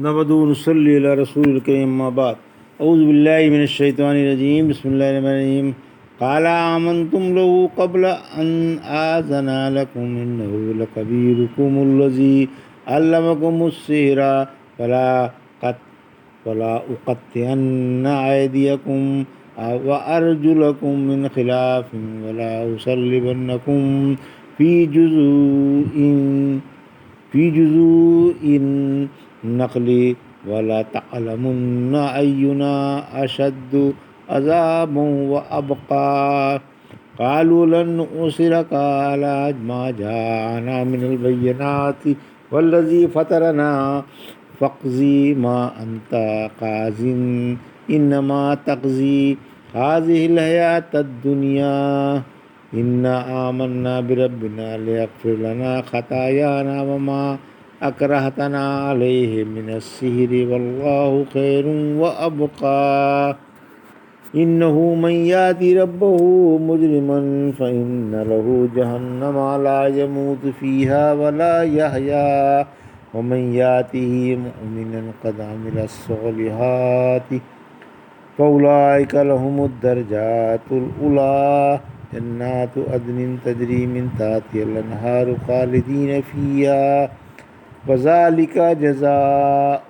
نحمدہ و نصلی علی رسول الکریم اما بعد اعوذ باللہ من الشیطان الرجیم بسم اللہ الرحمن الرحیم قال آمنتم له قبل ان آذن لكم انه لكبيركم الذي علمكم السحر فلا أقطعن أيديكم وأرجلكم من خلاف ولا أصلبنكم في جذوع النخل ولا تعلمن أينا أشد عذابا وأبقى قالوا لن نؤثرك على ما جاءنا من البينات والذي فطرنا فاقضي ما أنت قاضٍ إنما تقضي هذه الحياة الدنيا إنا آمنا بربنا ليغفر لنا خطايانا وما أكرهتنا عليه من السحر والله خير وأبقى إنه من يأتي ربه مجرما فإن له جهنم لا يموت فيها ولا يحيا ومن يأته مؤمنا قد عمل الصالحات فأولئك لهم الدرجات الأولى جنات عدن تجري من تحتها الأنهار خالدين فيها وذلك جزاء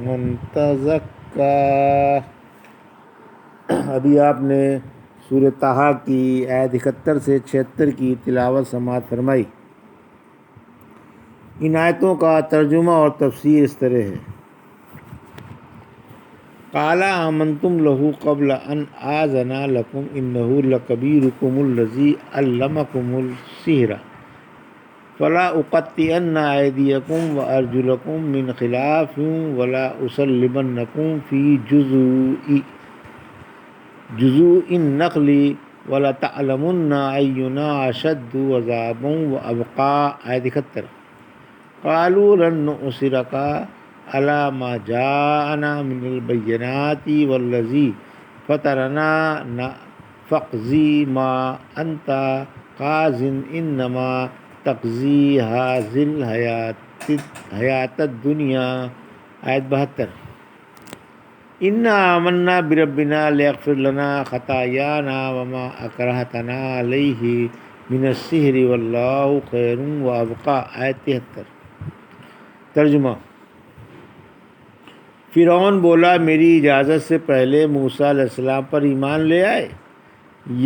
من تزكى۔ ابھی آپ نے سورہ طٰہٰ کی آیت 71 سے 76 کی تلاوت سماعت فرمائی۔ ان آیتوں کا ترجمہ اور تفسیر اس طرح ہے۔ قال آمنتم له قبل ان آذن لكم انه لكبيركم الذي علمكم السحر فلا أقطعن أيديكم وأرجلكم من خلاف ولا أصلبنكم في جذوع النخل ولا تعلمن أينا أشد عذابا وأبقى۔ آیت 71۔ قالوا لن نؤثرك على ما جاءنا من البينات والذي فطرنا فاقضي ما أنت قاضٍ إنما تقضي هذه الحياة الدنيا۔ آیت 72۔ إنا آمنا بربنا ليغفر لنا خطايانا وما أكرهتنا عليه من السحر والله خير وأبقى۔ آیت 73۔ ترجمہ۔ فرعون بولا، میری اجازت سے پہلے موسیٰ علیہ السلام پر ایمان لے آئے،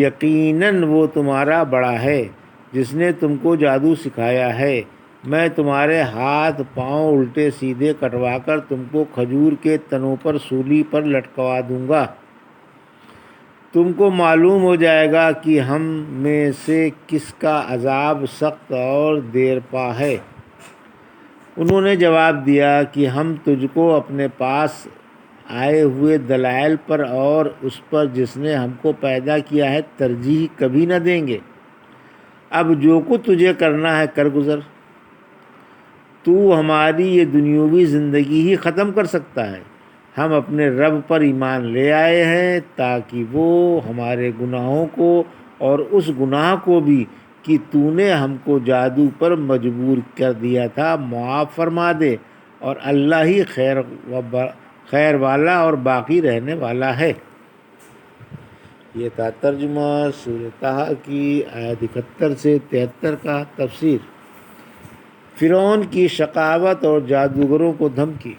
یقیناً وہ تمہارا بڑا ہے جس نے تم کو جادو سکھایا ہے۔ میں تمہارے ہاتھ پاؤں الٹے سیدھے کٹوا کر تم کو کھجور کے تنوں پر سولی پر لٹکوا دوں گا۔ تم کو معلوم ہو جائے گا کہ ہم میں سے کس کا عذاب سخت اور دیر پا ہے۔ انہوں نے جواب دیا کہ ہم تجھ کو اپنے پاس آئے ہوئے دلائل پر اور اس پر جس نے ہم کو پیدا کیا ہے ترجیح کبھی نہ دیں گے۔ اب جو کچھ تجھے کرنا ہے کر گزر، تو ہماری یہ دنیاوی زندگی ہی ختم کر سکتا ہے۔ ہم اپنے رب پر ایمان لے آئے ہیں تاکہ وہ ہمارے گناہوں کو اور اس گناہ کو بھی کہ تو نے ہم کو جادو پر مجبور کر دیا تھا معاف فرما دے، اور اللہ ہی خیر والا اور باقی رہنے والا ہے۔ یہ تھا ترجمہ سورہ طٰہٰ کی آیت 71 سے 73 کا تفسیر۔ فرعون کی شقاوت اور جادوگروں کو دھمکی۔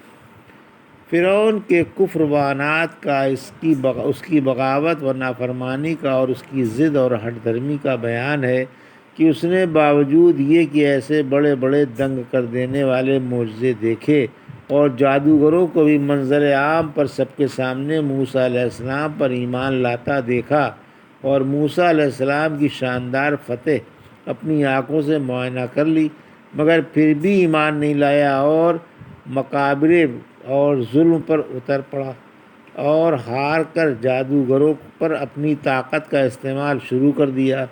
فرعون کے کفر و عناد کا، اس کی بغاوت و نافرمانی کا اور اس کی ضد اور ہٹ دھرمی کا بیان ہے کہ اس نے باوجود یہ کہ ایسے بڑے بڑے دنگ کر دینے والے معجزے دیکھے اور جادوگروں کو بھی منظر عام پر سب کے سامنے موسیٰ علیہ السلام پر ایمان لاتا دیکھا اور موسیٰ علیہ السلام کی شاندار فتح اپنی آنکھوں سے معائنہ کر لی، مگر پھر بھی ایمان نہیں لایا اور مکابرے اور ظلم پر اتر پڑا اور ہار کر جادوگروں پر اپنی طاقت کا استعمال شروع کر دیا۔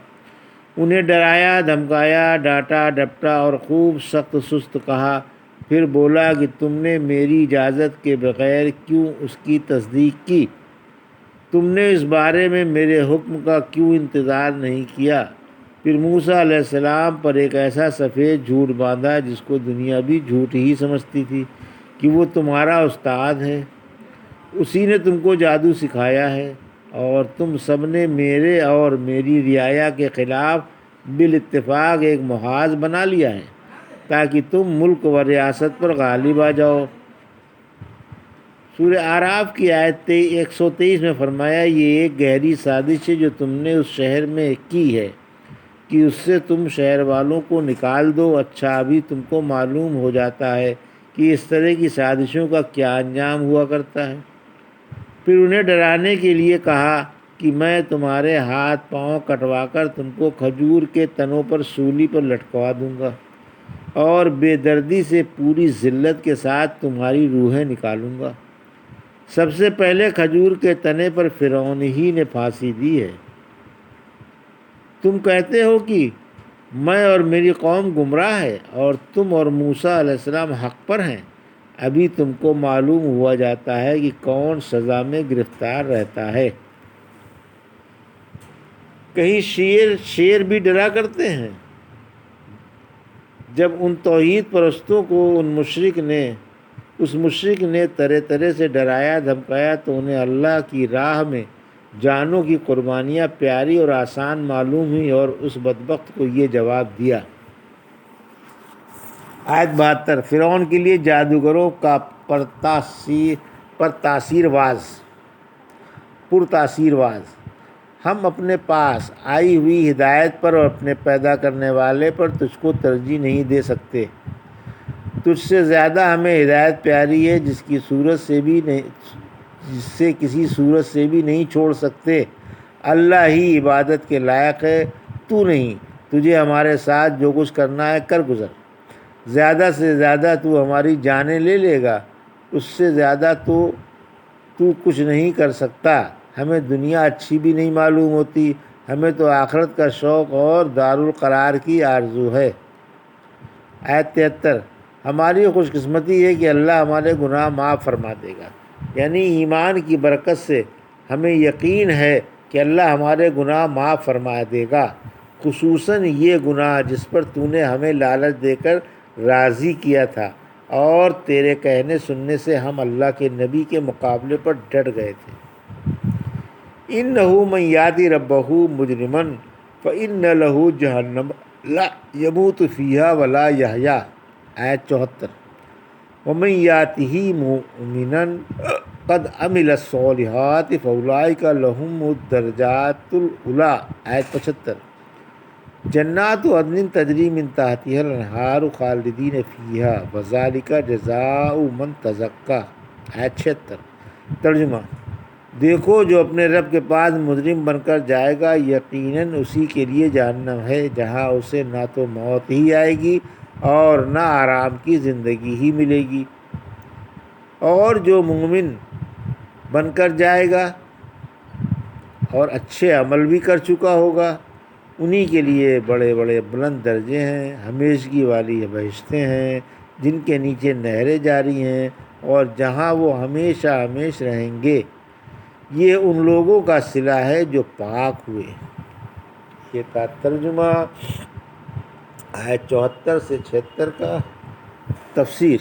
انہیں ڈرایا، دھمکایا، ڈانٹا ڈپٹا اور خوب سخت سست کہا، پھر بولا کہ تم نے میری اجازت کے بغیر کیوں اس کی تصدیق کی؟ تم نے اس بارے میں میرے حکم کا کیوں انتظار نہیں کیا؟ پھر موسیٰ علیہ السلام پر ایک ایسا سفید جھوٹ باندھا جس کو دنیا بھی جھوٹ ہی سمجھتی تھی کہ وہ تمہارا استاد ہے، اسی نے تم کو جادو سکھایا ہے، اور تم سب نے میرے اور میری رعایا کے خلاف بالاتفاق ایک محاذ بنا لیا ہے تاکہ تم ملک و ریاست پر غالب آ جاؤ۔ سورہ اعراف کی آیت 123 میں فرمایا، یہ ایک گہری سازش ہے جو تم نے اس شہر میں کی ہے کہ اس سے تم شہر والوں کو نکال دو۔ اچھا، ابھی تم کو معلوم ہو جاتا ہے کہ اس طرح کی سازشوں کا کیا انجام ہوا کرتا ہے۔ پھر انہیں ڈرانے کے لیے کہا کہ میں تمہارے ہاتھ پاؤں کٹوا کر تم کو کھجور کے تنوں پر سولی پر لٹکوا دوں گا اور بے دردی سے پوری ذلت کے ساتھ تمہاری روحیں نکالوں گا۔ سب سے پہلے کھجور کے تنے پر فرعون ہی نے پھانسی دی ہے۔ تم کہتے ہو کہ میں اور میری قوم گمراہ ہے اور تم اور موسیٰ علیہ السلام حق پر ہیں۔ ابھی تم کو معلوم ہوا جاتا ہے کہ کون سزا میں گرفتار رہتا ہے۔ کہیں شیر بھی ڈرا کرتے ہیں؟ جب ان توحید پرستوں کو اس مشرک نے طرح طرح سے ڈرایا دھمکایا تو انہیں اللہ کی راہ میں جانوں کی قربانیاں پیاری اور آسان معلوم ہوئی اور اس بدبخت کو یہ جواب دیا۔ آیت 72 فرعون کے لیے جادوگروں کا پرتاثیر واز۔ ہم اپنے پاس آئی ہوئی ہدایت پر اور اپنے پیدا کرنے والے پر تجھ کو ترجیح نہیں دے سکتے۔ تجھ سے زیادہ ہمیں ہدایت پیاری ہے جس سے کسی صورت سے بھی نہیں چھوڑ سکتے۔ اللہ ہی عبادت کے لائق ہے، تو نہیں۔ تجھے ہمارے ساتھ جو کچھ کرنا ہے کر گزر۔ زیادہ سے زیادہ تو ہماری جانیں لے لے گا، اس سے زیادہ تو کچھ نہیں کر سکتا۔ ہمیں دنیا اچھی بھی نہیں معلوم ہوتی، ہمیں تو آخرت کا شوق اور دارالقرار کی آرزو ہے۔ آیت 73 ہماری خوش قسمتی ہے کہ اللہ ہمارے گناہ معاف فرما دے گا، یعنی ایمان کی برکت سے ہمیں یقین ہے کہ اللہ ہمارے گناہ معاف فرما دے گا، خصوصاً یہ گناہ جس پر تو نے ہمیں لالچ دے کر راضی کیا تھا اور تیرے کہنے سننے سے ہم اللہ کے نبی کے مقابلے پر ڈٹ گئے تھے۔ إِنَّهُ مَن يَأْتِ رَبَّهُ مُجْرِمًا فَإِنَّ لَهُ جَهَنَّمَ لَا يَمُوتُ فِيهَا وَلَا يَحْيَا۔ آیت 74 وَمَن يَأْتِهِ مُؤْمِنًا قَدْ عَمِلَ الصَّالِحَاتِ فَأُولَٰئِكَ لَهُمُ الدَّرَجَاتُ الْعُلَىٰ۔ آیت 75 جنات عدن تجری من تحتها الانہار خالدین فیہا وذالک جزاء من تزکیٰ۔ آیت 76 ترجمہ دیکھو جو اپنے رب کے پاس مجرم بن کر جائے گا، یقیناً اسی کے لیے جہنم ہے جہاں اسے نہ تو موت ہی آئے گی اور نہ آرام کی زندگی ہی ملے گی، اور جو مومن بن کر جائے گا اور اچھے عمل بھی کر چکا ہوگا انہی کے لیے بڑے بڑے بلند درجے ہیں، ہمیشگی والی بہشتیں ہیں جن کے نیچے نہریں جاری ہیں اور جہاں وہ ہمیشہ ہمیشہ رہیں گے۔ یہ ان لوگوں کا صلہ ہے جو پاک ہوئے۔ یہ تھا ترجمہ آیت 74 سے 76 کا تفسیر۔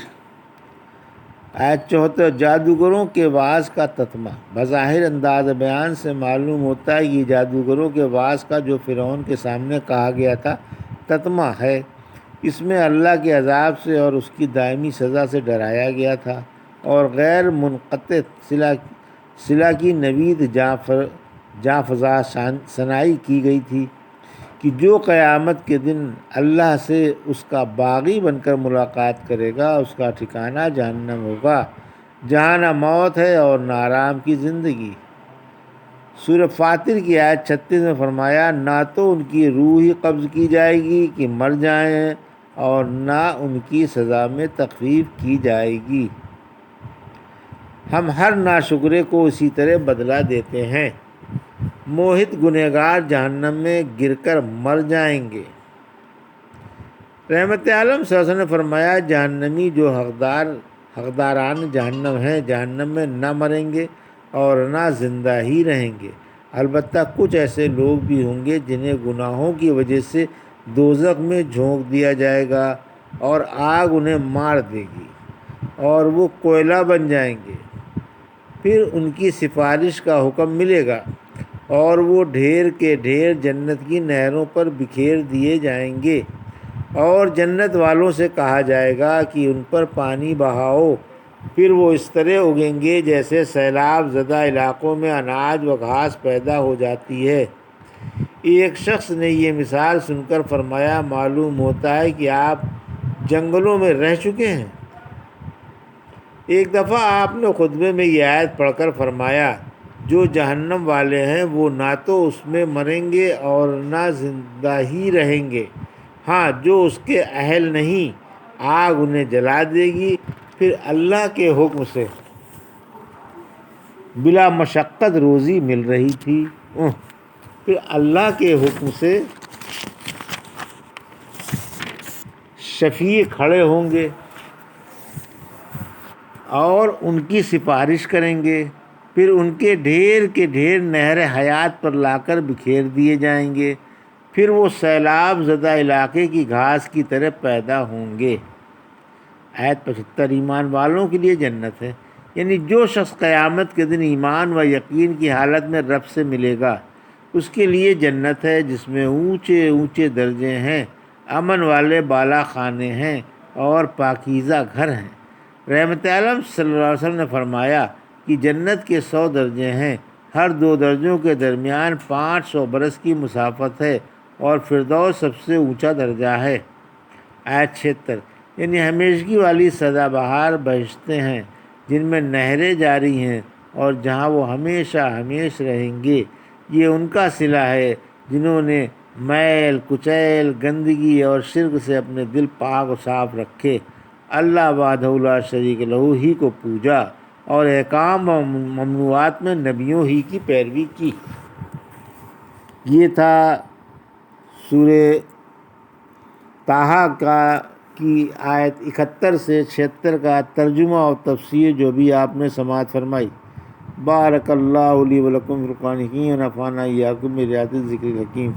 آیت 74 جادوگروں کے وعظ کا تتمہ۔ بظاہر انداز بیان سے معلوم ہوتا ہے کہ جادوگروں کے وعظ کا جو فرعون کے سامنے کہا گیا تھا تتمہ ہے۔ اس میں اللہ کے عذاب سے اور اس کی دائمی سزا سے ڈرایا گیا تھا اور غیر منقطع صلہ کی نوید جاں فضا ثنائی کی گئی تھی کہ جو قیامت کے دن اللہ سے اس کا باغی بن کر ملاقات کرے گا اس کا ٹھکانہ جہنم ہوگا جہاں نہ موت ہے اور نہ آرام کی زندگی۔ سورہ فاطر کی آیت 36 میں فرمایا، نہ تو ان کی روح ہی قبض کی جائے گی کہ مر جائیں اور نہ ان کی سزا میں تخفیف کی جائے گی۔ ہم ہر ناشکرے کو اسی طرح بدلہ دیتے ہیں۔ موحد گنہگار جہنم میں گر کر مر جائیں گے۔ رحمت عالم صلی اللہ علیہ وسلم نے فرمایا، جہنمی جو حقداران جہنم ہیں جہنم میں نہ مریں گے اور نہ زندہ ہی رہیں گے، البتہ کچھ ایسے لوگ بھی ہوں گے جنہیں گناہوں کی وجہ سے دوزخ میں جھونک دیا جائے گا اور آگ انہیں مار دے گی اور وہ کوئلہ بن جائیں گے۔ پھر ان کی سفارش کا حکم ملے گا اور وہ ڈھیر کے ڈھیر جنت کی نہروں پر بکھیر دیے جائیں گے، اور جنت والوں سے کہا جائے گا کہ ان پر پانی بہاؤ۔ پھر وہ اس طرح اگیں گے جیسے سیلاب زدہ علاقوں میں اناج و گھاس پیدا ہو جاتی ہے۔ ایک شخص نے یہ مثال سن کر فرمایا، معلوم ہوتا ہے کہ آپ جنگلوں میں رہ چکے ہیں۔ ایک دفعہ آپ نے خطبے میں یہ آیت پڑھ کر فرمایا، جو جہنم والے ہیں وہ نہ تو اس میں مریں گے اور نہ زندہ ہی رہیں گے، ہاں جو اس کے اہل نہیں، آگ انہیں جلا دے گی۔ پھر اللہ کے حکم سے بلا مشقت روزی مل رہی تھی۔ پھر اللہ کے حکم سے شفیع کھڑے ہوں گے اور ان کی سفارش کریں گے۔ پھر ان کے ڈھیر نہر حیات پر لا کر بکھیر دیے جائیں گے۔ پھر وہ سیلاب زدہ علاقے کی گھاس کی طرح پیدا ہوں گے۔ آیت 75 ایمان والوں کے لیے جنت ہے، یعنی جو شخص قیامت کے دن ایمان و یقین کی حالت میں رب سے ملے گا، اس کے لیے جنت ہے جس میں اونچے اونچے درجے ہیں، امن والے بالا خانے ہیں اور پاکیزہ گھر ہیں۔ رحمت عالم صلی اللہ علیہ وسلم نے فرمایا کہ جنت کے 100 درجے ہیں، ہر 2 درجوں کے درمیان 500 برس کی مسافت ہے، اور فردوس سب سے اونچا درجہ ہے۔ آیت 76 یعنی ہمیشگی والی سدا بہار بہشتیں ہیں جن میں نہریں جاری ہیں اور جہاں وہ ہمیشہ ہمیش رہیں گے۔ یہ ان کا صلہ ہے جنہوں نے میل کچیل گندگی اور شرک سے اپنے دل پاک و صاف رکھے، اللہ وحدہ لا شریک لہ ہی کو پوجا اور احکام و ممنوعات میں نبیوں ہی کی پیروی کی۔ یہ تھا سورہ طٰہٰ کی آیت 71 سے 76 کا ترجمہ اور تفسیر جو بھی آپ نے سماعت فرمائی۔ بارک اللہ لی و لکم فی القرآن الحکیم ونفعنی وایاکم بآیات الذکر الحکیم۔